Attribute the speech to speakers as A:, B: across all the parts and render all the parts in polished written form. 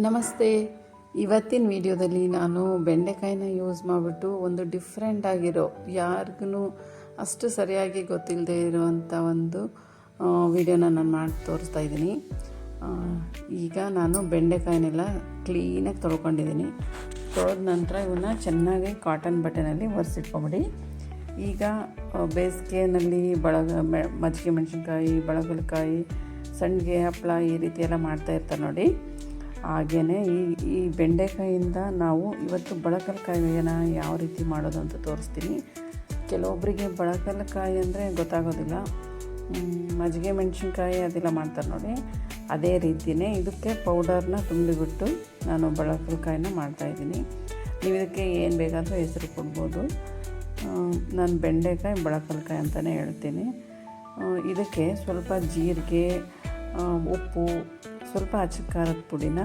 A: ನಮಸ್ತೆ. ಇವತ್ತಿನ ವಿಡಿಯೋದಲ್ಲಿ ನಾನು ಬೆಂಡೆಕಾಯಿನ ಯೂಸ್ ಮಾಡಿಬಿಟ್ಟು ಒಂದು ಡಿಫ್ರೆಂಟ್ ಆಗಿರೋ, ಯಾರಿಗೂ ಅಷ್ಟು ಸರಿಯಾಗಿ ಗೊತ್ತಿಲ್ಲದೆ ಇರೋವಂಥ ಒಂದು ವಿಡಿಯೋನ ನಾನು ಮಾಡಿ ತೋರಿಸ್ತಾ ಇದ್ದೀನಿ. ಈಗ ನಾನು ಬೆಂಡೆಕಾಯಿನೆಲ್ಲ ಕ್ಲೀನಾಗಿ ತೊಳ್ಕೊಂಡಿದ್ದೀನಿ. ತೊಳೆದ ನಂತರ ಇವನ್ನ ಚೆನ್ನಾಗಿ ಕಾಟನ್ ಬಟ್ಟೆನಲ್ಲಿ ಒರೆಸಿಟ್ಕೊಂಬಿಡಿ. ಈಗ ಬೇಸಿಗೆಯಲ್ಲಿ ಮಜ್ಜಿಗೆ ಮೆಣಸಿನ್ಕಾಯಿ, ಬಳಗಲಕಾಯಿ, ಸಂಡಿಗೆ, ಹಪ್ಪಳ ಈ ರೀತಿ ಎಲ್ಲ ಮಾಡ್ತಾಯಿರ್ತಾರೆ ನೋಡಿ. ಹಾಗೆಯೇ ಈ ಬೆಂಡೆಕಾಯಿಯಿಂದ ನಾವು ಇವತ್ತು ಬಳಗಲಕಾಯಿನ ಯಾವ ರೀತಿ ಮಾಡೋದು ಅಂತ ತೋರಿಸ್ತೀನಿ. ಕೆಲವೊಬ್ಬರಿಗೆ ಬಳಗಲಕಾಯಿ ಅಂದರೆ ಗೊತ್ತಾಗೋದಿಲ್ಲ, ಮಜ್ಜಿಗೆ ಮೆಣಸಿನ್ಕಾಯಿ ಅದೆಲ್ಲ ಮಾಡ್ತಾರೆ ನೋಡಿ. ಅದೇ ರೀತಿಯೇ ಇದಕ್ಕೆ ಪೌಡರ್ನ ತುಂಬಿಬಿಟ್ಟು ನಾನು ಬಳಗಲಕಾಯಿನ ಮಾಡ್ತಾಯಿದ್ದೀನಿ. ನೀವು ಇದಕ್ಕೆ ಏನು ಬೇಕಾದರೂ ಹೆಸರು ಕೊಡ್ಬೋದು. ನಾನು ಬೆಂಡೆಕಾಯಿ ಬಳಗಲಕಾಯಿ ಅಂತಲೇ ಹೇಳ್ತೀನಿ. ಇದಕ್ಕೆ ಸ್ವಲ್ಪ ಜೀರಿಗೆ, ಉಪ್ಪು, ಸ್ವಲ್ಪ ಅಚ್ಚ ಖಾರದ ಪುಡಿನ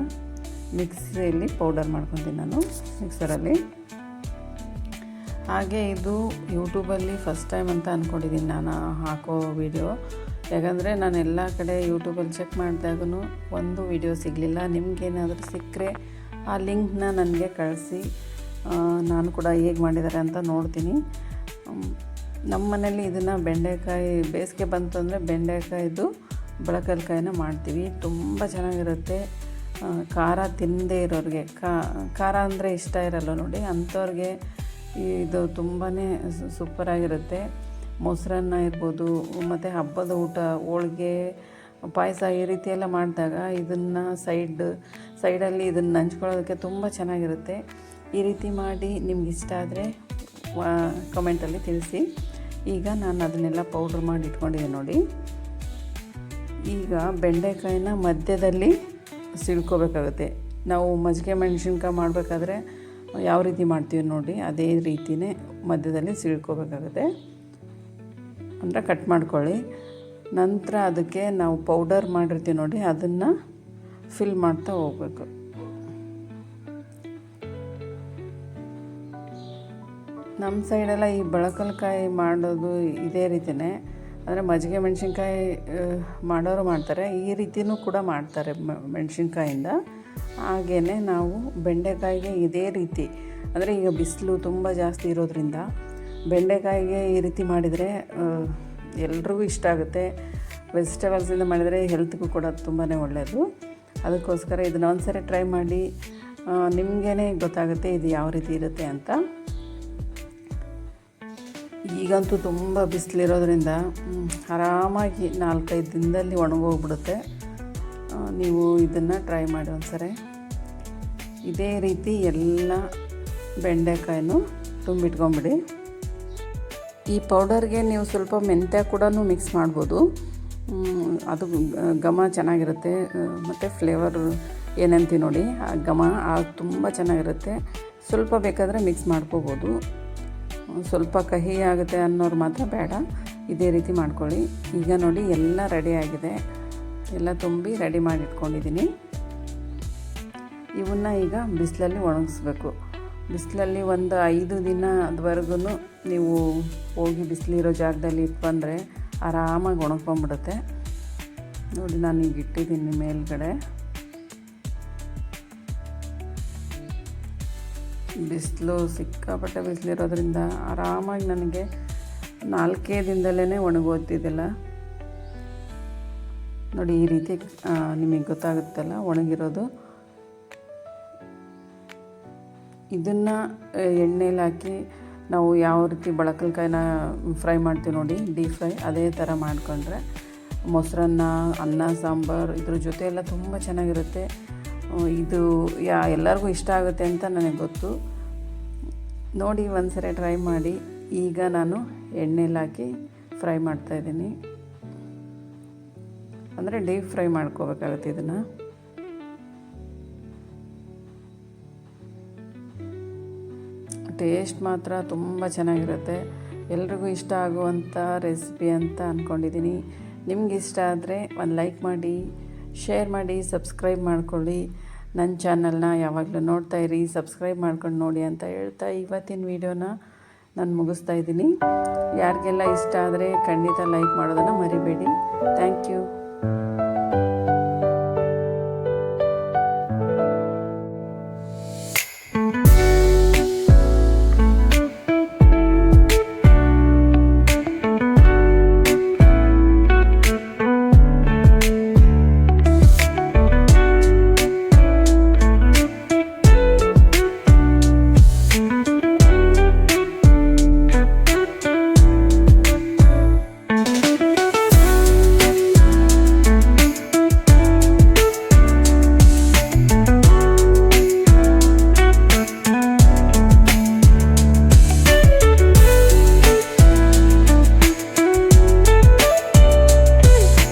A: ಮಿಕ್ಸಿಯಲ್ಲಿ ಪೌಡರ್ ಮಾಡ್ಕೊತೀನಿ ನಾನು ಮಿಕ್ಸರಲ್ಲಿ. ಹಾಗೆ ಇದು ಯೂಟ್ಯೂಬಲ್ಲಿ ಫಸ್ಟ್ ಟೈಮ್ ಅಂತ ಅಂದ್ಕೊಂಡಿದ್ದೀನಿ ನಾನು ಹಾಕೋ ವಿಡಿಯೋ. ಯಾಕಂದರೆ ನಾನು ಎಲ್ಲ ಕಡೆ ಯೂಟ್ಯೂಬಲ್ಲಿ ಚೆಕ್ ಮಾಡಿದಾಗೂ ಒಂದು ವಿಡಿಯೋ ಸಿಗಲಿಲ್ಲ. ನಿಮಗೇನಾದರೂ ಸಿಕ್ಕರೆ ಆ ಲಿಂಕ್ನ ನನಗೆ ಕಳಿಸಿ, ನಾನು ಕೂಡ ಹೇಗೆ ಮಾಡಿದ್ದಾರೆ ಅಂತ ನೋಡ್ತೀನಿ. ನಮ್ಮ ಮನೇಲಿ ಇದನ್ನು ಬೆಂಡೆಕಾಯಿ ಬೇಸಿಗೆ ಬಂತು ಅಂದರೆ ಬೆಂಡೆಕಾಯಿದು ಬಳಗಲಕಾಯಿನ ಮಾಡ್ತೀವಿ. ತುಂಬ ಚೆನ್ನಾಗಿರುತ್ತೆ. ಖಾರ ತಿನ್ನದೇ ಇರೋರಿಗೆ, ಖಾರ ಅಂದರೆ ಇಷ್ಟ ಇರಲ್ಲ ನೋಡಿ, ಅಂಥವ್ರಿಗೆ ಇದು ತುಂಬಾ ಸೂಪರಾಗಿರುತ್ತೆ. ಮೊಸರನ್ನ ಇರ್ಬೋದು, ಮತ್ತು ಹಬ್ಬದ ಊಟ, ಹೋಳಿಗೆ, ಪಾಯಸ ಈ ರೀತಿ ಎಲ್ಲ ಮಾಡಿದಾಗ ಇದನ್ನು ಸೈಡಲ್ಲಿ ಇದನ್ನು ನಂಚ್ಕೊಳ್ಳೋದಕ್ಕೆ ತುಂಬ ಚೆನ್ನಾಗಿರುತ್ತೆ. ಈ ರೀತಿ ಮಾಡಿ ನಿಮ್ಗೆ ಇಷ್ಟ ಆದರೆ ಕಮೆಂಟಲ್ಲಿ ತಿಳಿಸಿ. ಈಗ ನಾನು ಅದನ್ನೆಲ್ಲ ಪೌಡ್ರ್ ಮಾಡಿ ಇಟ್ಕೊಂಡಿದ್ದೀನಿ ನೋಡಿ. ಈಗ ಬೆಂಡೆಕಾಯಿನ ಮಧ್ಯದಲ್ಲಿ ಸಿಳ್ಕೋಬೇಕಾಗುತ್ತೆ. ನಾವು ಮಜ್ಜಿಗೆ ಮೆಣಸಿನ್ಕಾಯಿ ಮಾಡಬೇಕಾದ್ರೆ ಯಾವ ರೀತಿ ಮಾಡ್ತೀವಿ ನೋಡಿ, ಅದೇ ರೀತಿಯೇ ಮಧ್ಯದಲ್ಲಿ ಸಿಳ್ಕೋಬೇಕಾಗುತ್ತೆ. ಅಂದರೆ ಕಟ್ ಮಾಡ್ಕೊಳ್ಳಿ. ನಂತರ ಅದಕ್ಕೆ ನಾವು ಪೌಡರ್ ಮಾಡಿರ್ತೀವಿ ನೋಡಿ, ಅದನ್ನು ಫಿಲ್ ಮಾಡ್ತಾ ಹೋಗಬೇಕು. ನಮ್ಮ ಸೈಡೆಲ್ಲ ಈ ಬಳಗಲಕಾಯಿ ಮಾಡೋದು ಇದೇ ರೀತಿಯೇ. ಅಂದರೆ ಮಜ್ಜಿಗೆ ಮೆಣಸಿನ್ಕಾಯಿ ಮಾಡೋರು ಮಾಡ್ತಾರೆ, ಈ ರೀತಿಯೂ ಕೂಡ ಮಾಡ್ತಾರೆ ಮೆಣಸಿನ್ಕಾಯಿಂದ. ಹಾಗೆಯೇ ನಾವು ಬೆಂಡೆಕಾಯಿಗೆ ಇದೇ ರೀತಿ, ಅಂದರೆ ಈಗ ಬಿಸಿಲು ತುಂಬ ಜಾಸ್ತಿ ಇರೋದ್ರಿಂದ ಬೆಂಡೆಕಾಯಿಗೆ ಈ ರೀತಿ ಮಾಡಿದರೆ ಎಲ್ರಿಗೂ ಇಷ್ಟ ಆಗುತ್ತೆ. ವೆಜಿಟೇಬಲ್ಸಿಂದ ಮಾಡಿದರೆ ಹೆಲ್ತ್ಗೂ ಕೂಡ ತುಂಬಾ ಒಳ್ಳೆಯದು. ಅದಕ್ಕೋಸ್ಕರ ಇದನ್ನು ಒಂದು ಸರಿ ಟ್ರೈ ಮಾಡಿ, ನಿಮಗೇ ಗೊತ್ತಾಗುತ್ತೆ ಇದು ಯಾವ ರೀತಿ ಇರುತ್ತೆ ಅಂತ. ಈಗಂತೂ ತುಂಬ ಬಿಸಿಲಿರೋದ್ರಿಂದ ಆರಾಮಾಗಿ 4-5 ದಿನದಲ್ಲಿ ಒಣಗೋಗ್ಬಿಡುತ್ತೆ. ನೀವು ಇದನ್ನು ಟ್ರೈ ಮಾಡಿ ಒಂದ್ಸರಿ. ಇದೇ ರೀತಿ ಎಲ್ಲ ಬೆಂಡೆಕಾಯಿನೂ ತುಂಬಿಟ್ಕೊಂಬಿಡಿ. ಈ ಪೌಡರ್ಗೆ ನೀವು ಸ್ವಲ್ಪ ಮೆಂತ್ಯ ಕೂಡ ಮಿಕ್ಸ್ ಮಾಡ್ಬೋದು. ಅದು ಘಮ ಚೆನ್ನಾಗಿರುತ್ತೆ, ಮತ್ತು ಫ್ಲೇವರ್ ಏನಂತೀವಿ ನೋಡಿ, ಆ ಘಮ ತುಂಬ ಚೆನ್ನಾಗಿರುತ್ತೆ. ಸ್ವಲ್ಪ ಬೇಕಾದರೆ ಮಿಕ್ಸ್ ಮಾಡ್ಕೋಬೋದು. ಸ್ವಲ್ಪ ಕಹಿ ಆಗುತ್ತೆ ಅನ್ನೋರು ಮಾತ್ರ ಬೇಡ, ಇದೇ ರೀತಿ ಮಾಡ್ಕೊಳ್ಳಿ. ಈಗ ನೋಡಿ ಎಲ್ಲ ರೆಡಿ ಆಗಿದೆ, ಎಲ್ಲ ತುಂಬಿ ರೆಡಿ ಮಾಡಿ ಇಟ್ಕೊಂಡಿದ್ದೀನಿ. ಇವನ್ನ ಈಗ ಬಿಸಿಲಲ್ಲಿ ಒಣಗಿಸ್ಬೇಕು. ಬಿಸಿಲಲ್ಲಿ ಒಂದು 5 ದಿನದವರೆಗೂ ನೀವು ಹೋಗಿ ಬಿಸಿಲಿರೋ ಜಾಗದಲ್ಲಿ ಇಟ್ಕೊಂಡ್ರೆ ಆರಾಮಾಗಿ ಒಣಗ್ಕೊಂಬಿಡುತ್ತೆ. ನೋಡಿ ನಾನು ಈಗ ಇಟ್ಟಿದ್ದೀನಿ ಮೇಲ್ಗಡೆ. ಬಿಸಿಲು ಸಿಕ್ಕಾಪಟ್ಟೆ ಬಿಸಿಲಿರೋದ್ರಿಂದ ಆರಾಮಾಗಿ ನನಗೆ 4 ದಿನದಲ್ಲೇ ಒಣಗೋಗ್ತಿದ್ದಿಲ್ಲ ನೋಡಿ. ಈ ರೀತಿ ನಿಮಗೆ ಗೊತ್ತಾಗುತ್ತಲ್ಲ ಒಣಗಿರೋದು. ಇದನ್ನು ಎಣ್ಣೆಲಿ ಹಾಕಿ ನಾವು ಯಾವ ರೀತಿ ಬಳಗಲಕಾಯಿನ ಫ್ರೈ ಮಾಡ್ತೀವಿ ನೋಡಿ, ಡೀಪ್ ಫ್ರೈ, ಅದೇ ಥರ ಮಾಡಿಕೊಂಡ್ರೆ ಮೊಸರನ್ನ, ಅನ್ನ, ಸಾಂಬಾರು ಇದ್ರ ಜೊತೆ ಎಲ್ಲ ತುಂಬ ಚೆನ್ನಾಗಿರುತ್ತೆ. ಇದು ಎಲ್ಲರಿಗೂ ಇಷ್ಟ ಆಗುತ್ತೆ ಅಂತ ನನಗೆ ಗೊತ್ತು. ನೋಡಿ ಒಂದ್ಸರಿ ಟ್ರೈ ಮಾಡಿ. ಈಗ ನಾನು ಎಣ್ಣೆಲಿ ಹಾಕಿ ಫ್ರೈ ಮಾಡ್ತಾಯಿದ್ದೀನಿ, ಅಂದರೆ ಡೀಪ್ ಫ್ರೈ ಮಾಡ್ಕೋಬೇಕಾಗುತ್ತೆ ಇದನ್ನು. ಟೇಸ್ಟ್ ಮಾತ್ರ ತುಂಬ ಚೆನ್ನಾಗಿರುತ್ತೆ. ಎಲ್ರಿಗೂ ಇಷ್ಟ ಆಗುವಂಥ ರೆಸಿಪಿ ಅಂತ ಅಂದ್ಕೊಂಡಿದ್ದೀನಿ. ನಿಮ್ಗೆ ಇಷ್ಟ ಆದರೆ ಒಂದು ಲೈಕ್ ಮಾಡಿ, ಶೇರ್ ಮಾಡಿ, ಸಬ್ಸ್ಕ್ರೈಬ್ ಮಾಡ್ಕೊಳ್ಳಿ. ನನ್ನ ಚಾನಲ್ನ ಯಾವಾಗಲೂ ನೋಡ್ತಾ ಇರಿ, ಸಬ್ಸ್ಕ್ರೈಬ್ ಮಾಡ್ಕೊಂಡು ನೋಡಿ ಅಂತ ಹೇಳ್ತಾ ಇವತ್ತಿನ ವೀಡಿಯೋನ ನಾನು ಮುಗಿಸ್ತಾ ಇದ್ದೀನಿ. ಯಾರಿಗೆಲ್ಲ ಇಷ್ಟ ಆದರೆ ಖಂಡಿತ ಲೈಕ್ ಮಾಡೋದನ್ನು ಮರಿಬೇಡಿ. Thank you.